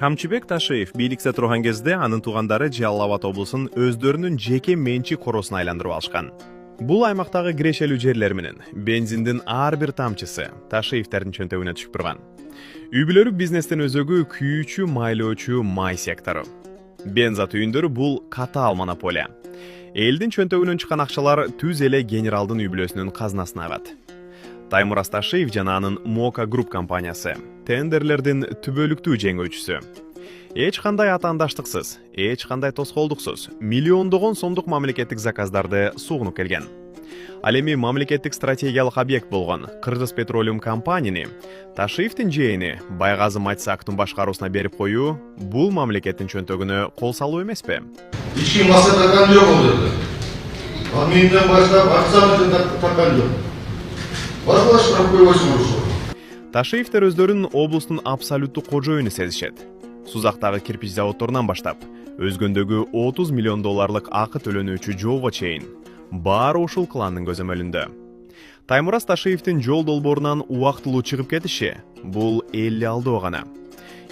Камчыбек Ташиев бийликте турган кезде анын туугандары Жалал Абад облусун өздөрүнүн жеке менчик коросуна айландырып алышкан. Бул аймактагы кирешелүү жерлер менен бензиндин ар бир тамчысы Ташиевтердин чөнтөгүнө түшүп турган. Үй бүлөлүк бизнестин өзөгү күйүүчү майлоочу май сектору. Бенза түйүндөрү бул катаал монополия. Элдин чөнтөгүнөн чыккан акчалар түз эле генералдын үй бүлөсүнүн казынасына агат. Таймураз Ташиев жана анын Мока Груп компаниясы тендерлердин түбөлүктүү жеңүүчүсү. Эч кандай атаандаштыксыз, эч кандай тоскоолдуксуз миллиондогон сомдук мамлекеттик заказдарды сугунуп келген. Ал эми мамлекеттик стратегиялык объект болгон Кыргыз Петролиум компанияны Ташиевдин жээни Байгазы Матсактын башкаруусуна берип коюу бул мамлекеттин чөнтөгүнө кол салуу эмеспи? Ички маса таркан жок ол жерде. Менден баштап акчаны таркан жок. Башка штраф койбойсуң ошо. Ташиевтер өздөрүн облустун абсолюттуу кожоюну сезишет. Сузактагы кирпич заводторунан баштап, өзгөндөгү 30 миллион долларлык акы төлөнүүчү жолго чейин баары ушул кландын көзөмөлүндө. Таймураз Ташиевдин жол долбоорунан убактылуу чыгып кетиши бул эле алдоо гана.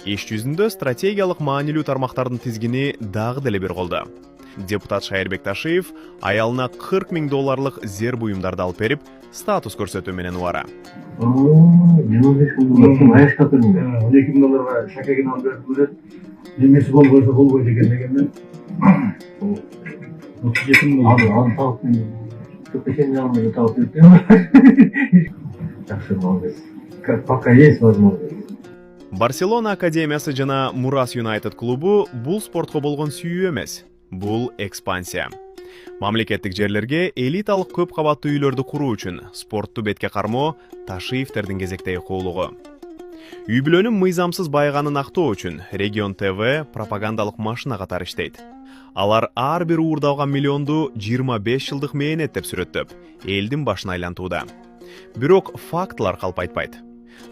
Иш жүзүндө стратегиялык маанилүү тармактардын тизгини дагы деле бир колдо. Депутат Шайырбек Ташиев аялына 40 000 долларлык зер буюмдарды алып берип, статус көрсөтүү менен убара. 12 долларга шакегин алып берип көрөт. Немеси болбойсо болбойт экен дегенмен. 37 000 доллар тауып мен алып тауып бердим. Жакшы молодец. Пока есть возможность. Барселона академиясы жана Мурас Юнайтед клубу бул спортко болгон сүйүү эмес, бул экспансия. Мамлекеттик жерлерге элиталык көп кабаттуу үйлөрдү куруу үчүн спортту бетке кармоо Ташиевтердин кезектеги куулугу. Үй бүлөнүн мыйзамсыз байыганын актоо үчүн Регион ТВ пропагандалык машина катары иштейт. Алар ар бир уурдалган миллионду 25 жылдык мээнет деп сүрөттөп, элдин башына айлантууда. Бирок фактылар калп айтпайт.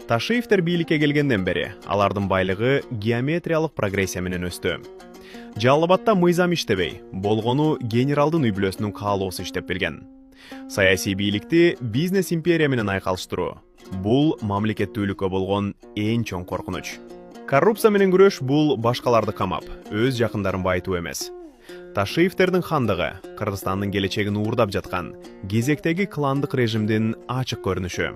Ташиевтер бийликке келгенден бери алардын байлыгы геометриялык прогрессия менен өстү. Жалал Абадта мыйзам иштебей, болгону генералдын үй бүлөсүнүн каалоосу иштеп келген. Саясий бийликти бизнес империя менен айкалыштыруу бул мамлекеттүүлүккө болгон эң чоң коркунуч. Коррупция менен күрөш бул башкаларды камап, өз жакындарын байытуу эмес. Ташиевтердин хандыгы Кыргызстандын келечегин уурдап жаткан кезектеги кландык режимдин ачык көрүнүшү.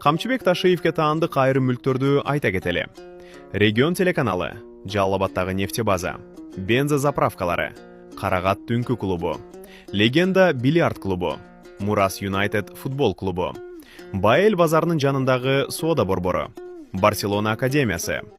Камчыбек Ташиевке таандык айрым мүлктөрдү айта кетели. Регион телеканалы, Жалал Абадтагы нефтебаза, бензозаправкалары, Карагат түнкү клубу, Легенда бильярд клубу, Мурас Юнайтед футбол клубу, Баэл базарынын жанындагы соода борбору, Барселона академиясы,